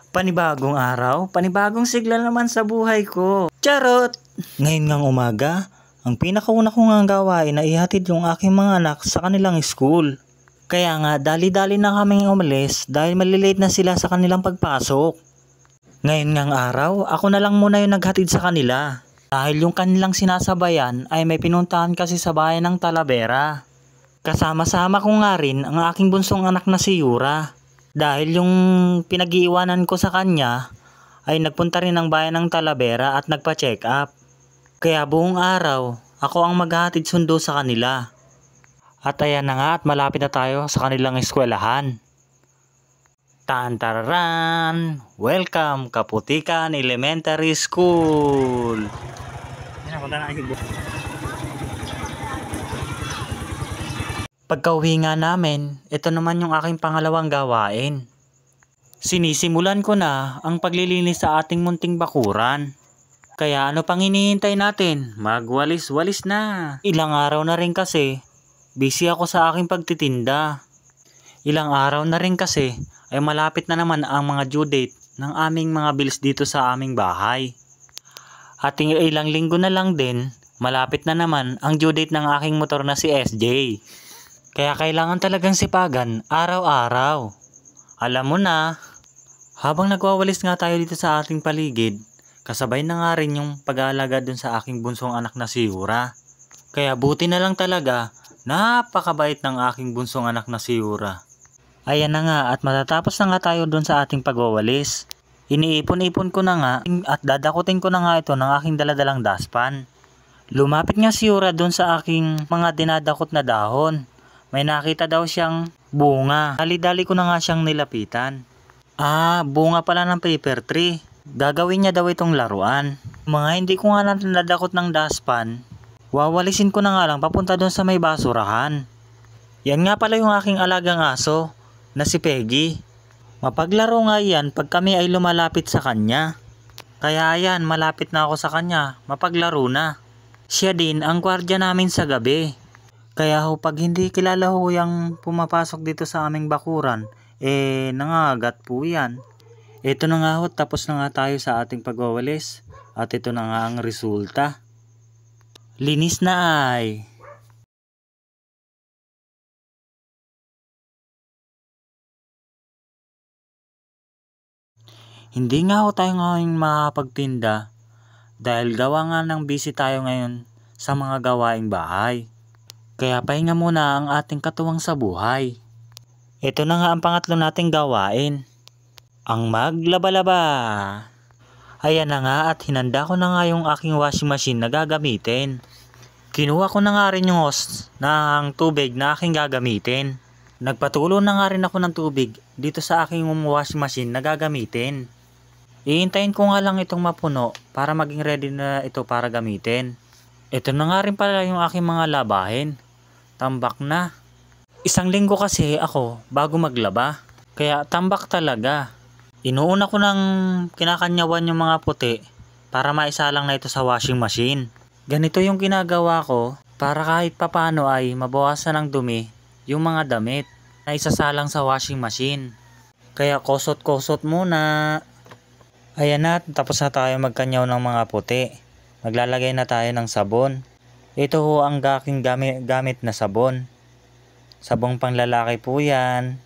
Panibagong araw, panibagong sigla naman sa buhay ko. Charot! Ngayon ngang umaga, ang pinakauna ko nga gawain ay ihatid yung aking mga anak sa kanilang school. Kaya nga, dali-dali na kaming umalis dahil malilate na sila sa kanilang pagpasok. Ngayon ngang araw, ako na lang muna yung naghatid sa kanila. Dahil yung kanilang sinasabayan ay may pinuntahan kasi sa bayan ng Talavera. Kasama-sama ko nga rin ang aking bunsong anak na si Yura. Dahil yung pinag-iiwanan ko sa kanya ay nagpunta rin ng bayan ng Talavera at nagpa-check up. Kaya buong araw, ako ang maghahatid sundo sa kanila. At ayan na nga at malapit na tayo sa kanilang eskwelahan. Tantararan! Welcome Kaputikan Elementary School! Pagka-uwi nga namin, ito naman yung aking pangalawang gawain. Sinisimulan ko na ang paglilinis sa ating munting bakuran. Kaya ano pang hinihintay natin? Magwalis-walis na. Ilang araw na rin kasi, busy ako sa aking pagtitinda. Ilang araw na rin kasi ay malapit na naman ang mga due date ng aming mga bills dito sa aming bahay. At ilang linggo na lang din, malapit na naman ang due date ng aking motor na si SJ. Kaya kailangan talagang sipagan araw-araw. Alam mo na, habang nagwawalis nga tayo dito sa ating paligid, kasabay na nga rin yung pag-aalaga dun sa aking bunsong anak na si Yura. Kaya buti na lang talaga, napakabait ng aking bunsong anak na si Yura. Ayan na nga at matatapos na nga tayo dun sa ating pagwawalis. Iniipon-ipon ko na nga at dadakutin ko na nga ito ng aking daladalang daspan. Lumapit nga si Yura dun sa aking mga dinadakot na dahon. May nakita daw siyang bunga. Dali-dali ko na nga siyang nilapitan. Bunga pala ng paper tree. Gagawin niya daw itong laruan. Mga hindi ko nga nadakot ng daspan, wawalisin ko na nga lang papunta doon sa may basurahan. Yan nga pala yung aking alagang aso na si Peggy. Mapaglaro nga yan pag kami ay lumalapit sa kanya. Kaya ayan, malapit na ako sa kanya, mapaglaro na. Siya din ang gwardiya namin sa gabi. Kaya pag hindi kilala yung pumapasok dito sa aming bakuran, nangagat po yan. Ito na nga tapos na nga tayo sa ating pagwawalis. At ito na nga ang resulta. Linis na ay. Hindi nga tayo ngayon makapagtinda dahil gawa nga ng busy tayo ngayon sa mga gawaing bahay. Kaya pahinga muna ang ating katuwang sa buhay. Ito na nga ang pangatlo nating gawain. Ang maglaba-laba. Ayan na nga at hinanda ko na nga yung aking washing machine na gagamitin. Kinuha ko na nga rin yung hose ng tubig na aking gagamitin. Nagpatulo na nga rin ako ng tubig dito sa aking washing machine na gagamitin. Iintayin ko nga lang itong mapuno para maging ready na ito para gamitin. Ito na nga rin pala yung aking mga labahin. Tambak na. Isang linggo kasi ako bago maglaba. Kaya tambak talaga. Inuuna ko ng kinakanyawan yung mga puti para maisalang na ito sa washing machine. Ganito yung ginagawa ko para kahit papano ay mabawasan ng dumi yung mga damit na isasalang sa washing machine. Kaya kosot-kosot muna. Ayan na, tapos na tayo magkanyaw ng mga puti. Maglalagay na tayo ng sabon. Ito ho ang aking gamit na sabon. Sabong panglalaki po yan.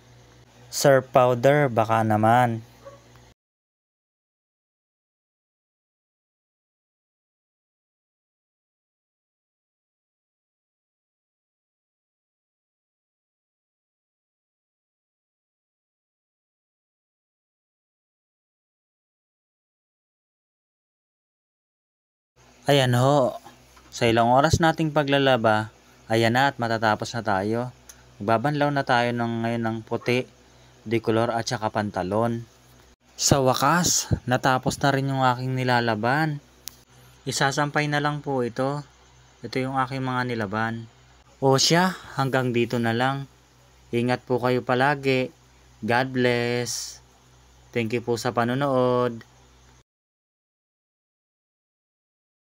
Surf powder baka naman. Ayan ho. Sa ilang oras nating paglalaba, ayan na at matatapos na tayo. Magbabanlaw na tayo ngayon ng puti, decolor at saka pantalon. Sa wakas, natapos na rin yung aking nilalaban. Isasampay na lang po ito. Ito yung aking mga nilaban. O siya, hanggang dito na lang. Ingat po kayo palagi. God bless. Thank you po sa panonood.